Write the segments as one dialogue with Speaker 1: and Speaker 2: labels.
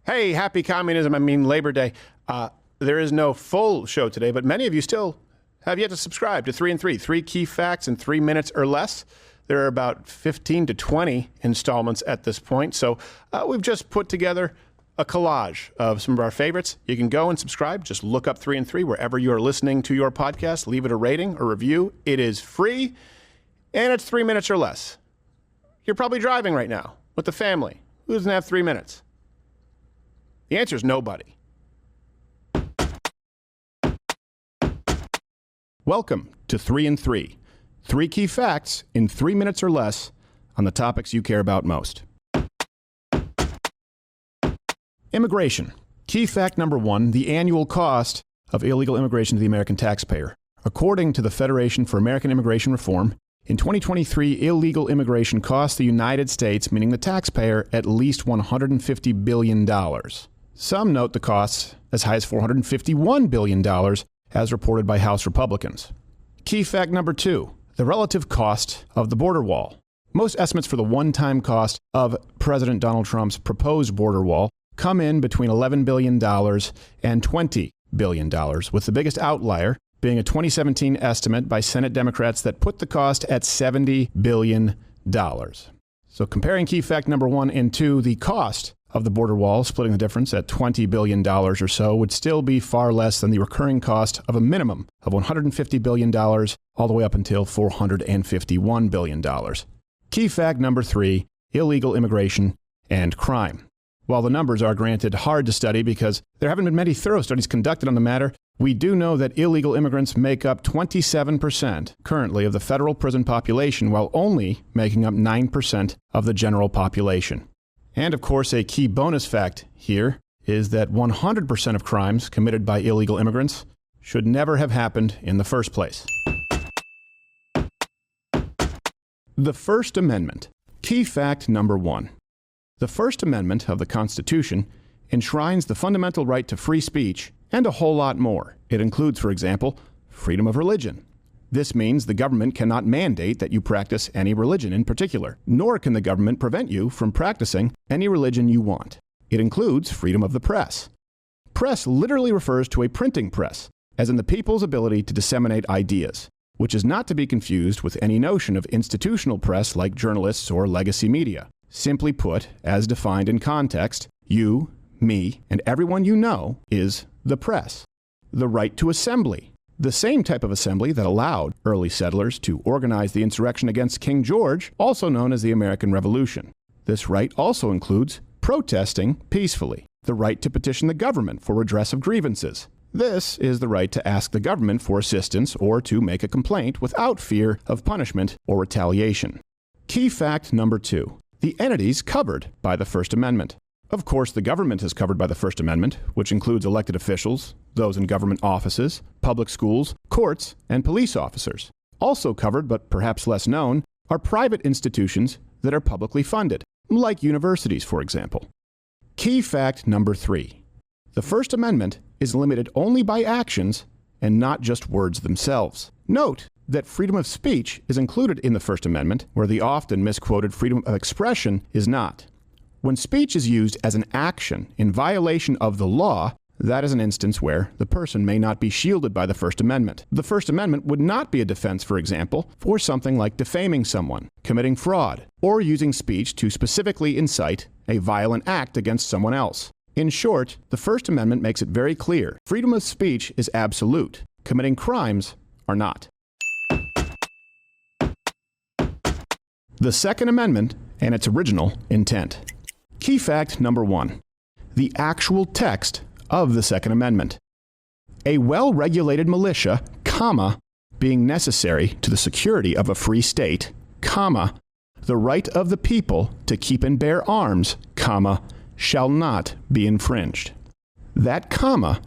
Speaker 1: Hey, happy communism. I mean, Labor Day. There is no full show today, but many of you still have yet to subscribe to 3 and 3, 3 key facts in 3 minutes or less. There are about 15 to 20 installments at this point. So we've just put together a collage of some of our favorites. You can go and subscribe. Just look up 3 and 3 wherever you are listening to your podcast. Leave it a rating or review. It is free, and it's 3 minutes or less. You're probably driving right now with the family. Who doesn't have 3 minutes? The answer is nobody. Welcome to 3 and 3. 3 key facts in 3 minutes or less on the topics you care about most. Immigration. Key fact number 1, the annual cost of illegal immigration to the American taxpayer. According to the Federation for American Immigration Reform, in 2023, illegal immigration cost the United States, meaning the taxpayer, at least $150 billion. Some note the costs as high as $451 billion, as reported by House Republicans. Key fact number 2, the relative cost of the border wall. Most estimates for the one-time cost of President Donald Trump's proposed border wall come in between $11 billion and $20 billion, with the biggest outlier being a 2017 estimate by Senate Democrats that put the cost at $70 billion. So comparing key fact number 1 and 2, the cost of the border wall, splitting the difference at $20 billion or so, would still be far less than the recurring cost of a minimum of $150 billion all the way up until $451 billion. Key fact number 3, illegal immigration and crime. While the numbers are granted hard to study because there haven't been many thorough studies conducted on the matter, we do know that illegal immigrants make up 27% currently of the federal prison population, while only making up 9% of the general population. And of course, a key bonus fact here is that 100% of crimes committed by illegal immigrants should never have happened in the first place. The First Amendment. Key fact number 1. The First Amendment of the Constitution enshrines the fundamental right to free speech and a whole lot more. It includes, for example, freedom of religion. This means the government cannot mandate that you practice any religion in particular, nor can the government prevent you from practicing any religion you want. It includes freedom of the press. Press literally refers to a printing press, as in the people's ability to disseminate ideas, which is not to be confused with any notion of institutional press like journalists or legacy media. Simply put, as defined in context, you, me, and everyone you know is the press. The right to assembly. The same type of assembly that allowed early settlers to organize the insurrection against King George, also known as the American Revolution. This right also includes protesting peacefully. The right to petition the government for redress of grievances. This is the right to ask the government for assistance or to make a complaint without fear of punishment or retaliation. Key fact number 2. The entities covered by the First Amendment. Of course, the government is covered by the First Amendment, which includes elected officials, those in government offices, public schools, courts, and police officers. Also covered, but perhaps less known, are private institutions that are publicly funded, like universities, for example. Key fact number 3. The First Amendment is limited only by actions and not just words themselves. Note that freedom of speech is included in the First Amendment, where the often misquoted freedom of expression is not. When speech is used as an action in violation of the law, that is an instance where the person may not be shielded by the First Amendment. The First Amendment would not be a defense, for example, for something like defaming someone, committing fraud, or using speech to specifically incite a violent act against someone else. In short, the First Amendment makes it very clear freedom of speech is absolute. Committing crimes are not. The Second Amendment and its original intent. Key fact number 1. The actual text of the Second Amendment. A well-regulated militia, being necessary to the security of a free state, the right of the people to keep and bear arms, shall not be infringed. That comma,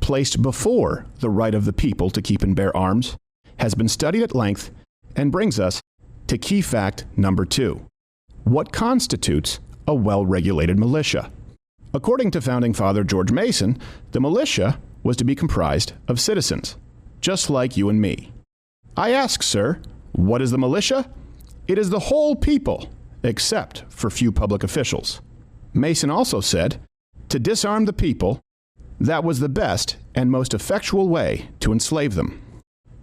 Speaker 1: placed before the right of the people to keep and bear arms, has been studied at length and brings us to key fact number 2. What constitutes a well-regulated militia? According to Founding Father George Mason, the militia was to be comprised of citizens, just like you and me. I ask, sir, what is the militia? It is the whole people, except for few public officials. Mason also said, to disarm the people, that was the best and most effectual way to enslave them.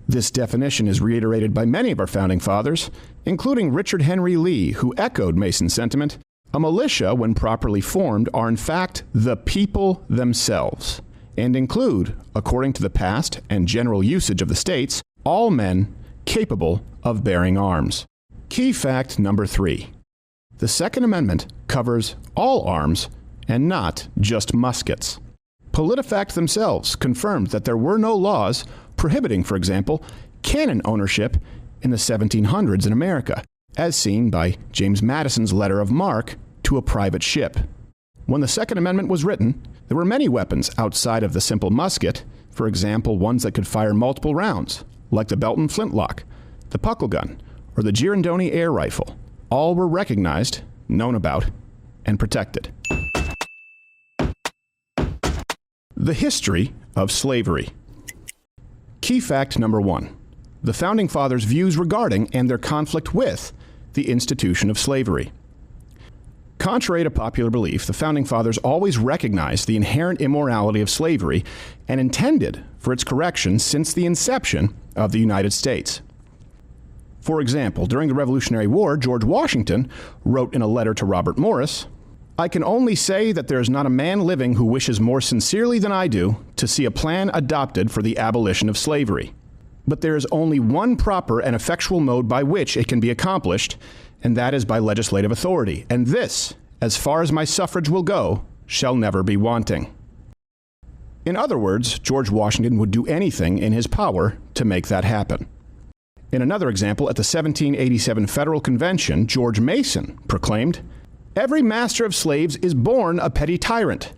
Speaker 1: This definition is reiterated by many of our founding fathers, including Richard Henry Lee, who echoed Mason's sentiment. A militia, when properly formed, are in fact the people themselves, and include, according to the past and general usage of the states, all men capable of bearing arms. Key fact number 3. The Second Amendment covers all arms and not just muskets. PolitiFact themselves confirmed that there were no laws prohibiting, for example, cannon ownership in the 1700s in America, as seen by James Madison's letter of marque to a private ship. When the Second Amendment was written, there were many weapons outside of the simple musket, for example, ones that could fire multiple rounds, like the Belton flintlock, the puckle gun, or the Girandoni air rifle. All were recognized, known about, and protected. The history of slavery. Key fact number 1. The Founding Fathers' views regarding and their conflict with the institution of slavery. Contrary to popular belief, the Founding Fathers always recognized the inherent immorality of slavery and intended for its correction since the inception of the United States. For example, during the Revolutionary War, George Washington wrote in a letter to Robert Morris, "I can only say that there is not a man living who wishes more sincerely than I do to see a plan adopted for the abolition of slavery. But there is only one proper and effectual mode by which it can be accomplished, and that is by legislative authority. And this, as far as my suffrage will go, shall never be wanting." In other words, George Washington would do anything in his power to make that happen. In another example, at the 1787 Federal Convention, George Mason proclaimed, "Every master of slaves is born a petty tyrant.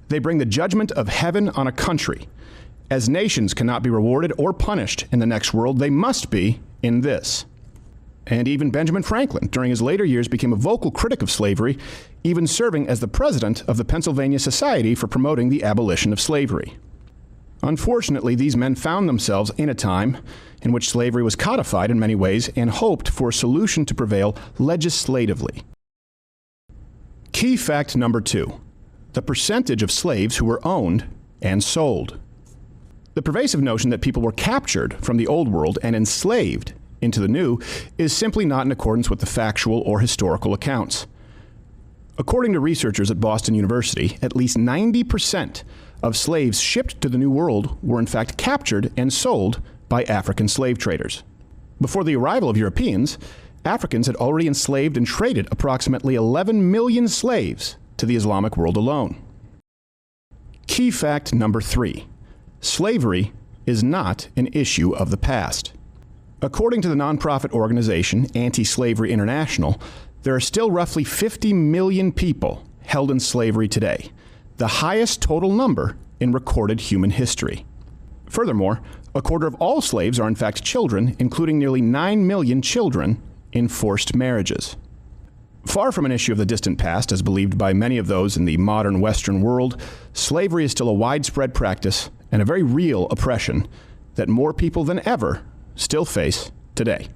Speaker 1: They bring the judgment of heaven on a country. As nations cannot be rewarded or punished in the next world, they must be in this." And even Benjamin Franklin, during his later years, became a vocal critic of slavery, even serving as the president of the Pennsylvania Society for promoting the abolition of slavery. Unfortunately, these men found themselves in a time in which slavery was codified in many ways and hoped for a solution to prevail legislatively. Key fact number 2. The percentage of slaves who were owned and sold. The pervasive notion that people were captured from the old world and enslaved into the new is simply not in accordance with the factual or historical accounts. According to researchers at Boston University, at least 90% of slaves shipped to the New World were in fact captured and sold by African slave traders. Before the arrival of Europeans, Africans had already enslaved and traded approximately 11 million slaves to the Islamic world alone. Key fact number 3. Slavery is not an issue of the past. According to the nonprofit organization Anti-Slavery International, there are still roughly 50 million people held in slavery today, the highest total number in recorded human history. Furthermore, a quarter of all slaves are in fact children, including nearly 9 million children in forced marriages. Far from an issue of the distant past, as believed by many of those in the modern Western world, slavery is still a widespread practice and a very real oppression that more people than ever still face today.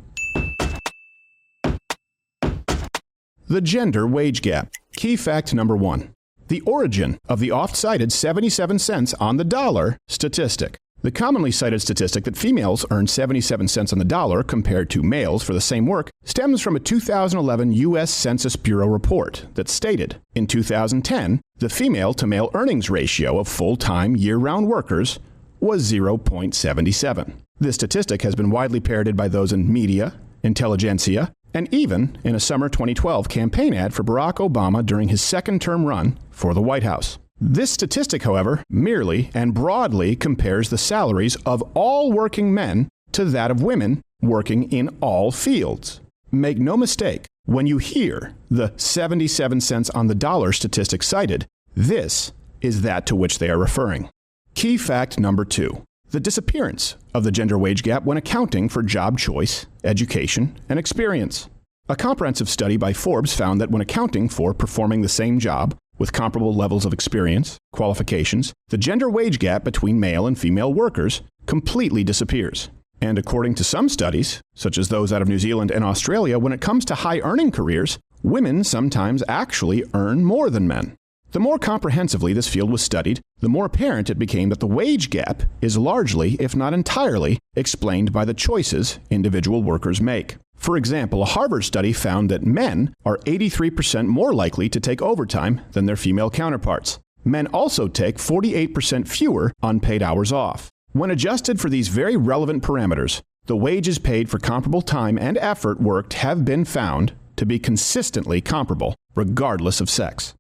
Speaker 1: The gender wage gap. Key fact number 1. The origin of the oft-cited 77 cents on the dollar statistic. The commonly cited statistic that females earn 77 cents on the dollar compared to males for the same work stems from a 2011 U.S. Census Bureau report that stated, in 2010, the female-to-male earnings ratio of full-time, year-round workers was 0.77. This statistic has been widely parroted by those in media, intelligentsia, and even in a summer 2012 campaign ad for Barack Obama during his second-term run for the White House. This statistic, however, merely and broadly compares the salaries of all working men to that of women working in all fields. Make no mistake, when you hear the 77 cents on the dollar statistic cited, this is that to which they are referring. Key fact number 2. The disappearance of the gender wage gap when accounting for job choice, education, and experience. A comprehensive study by Forbes found that when accounting for performing the same job with comparable levels of experience, qualifications, the gender wage gap between male and female workers completely disappears. And according to some studies, such as those out of New Zealand and Australia, when it comes to high-earning careers, women sometimes actually earn more than men. The more comprehensively this field was studied, the more apparent it became that the wage gap is largely, if not entirely, explained by the choices individual workers make. For example, a Harvard study found that men are 83% more likely to take overtime than their female counterparts. Men also take 48% fewer unpaid hours off. When adjusted for these very relevant parameters, the wages paid for comparable time and effort worked have been found to be consistently comparable, regardless of sex.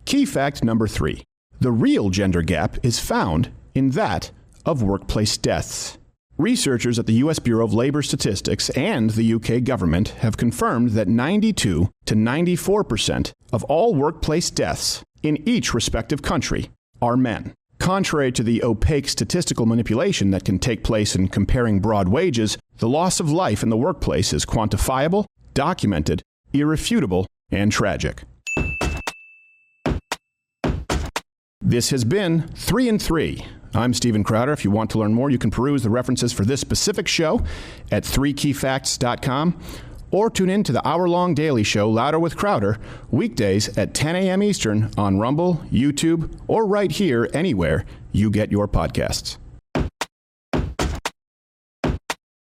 Speaker 1: Key fact number 3. The real gender gap is found in that of workplace deaths. Researchers at the U.S. Bureau of Labor Statistics and the UK government have confirmed that 92 to 94% of all workplace deaths in each respective country are men. Contrary to the opaque statistical manipulation that can take place in comparing broad wages, the loss of life in the workplace is quantifiable, documented, irrefutable, and tragic. This has been 3 and 3. I'm Stephen Crowder. If you want to learn more, you can peruse the references for this specific show at 3keyfacts.com or tune in to the hour-long daily show Louder with Crowder weekdays at 10 a.m. Eastern on Rumble, YouTube, or right here anywhere you get your podcasts.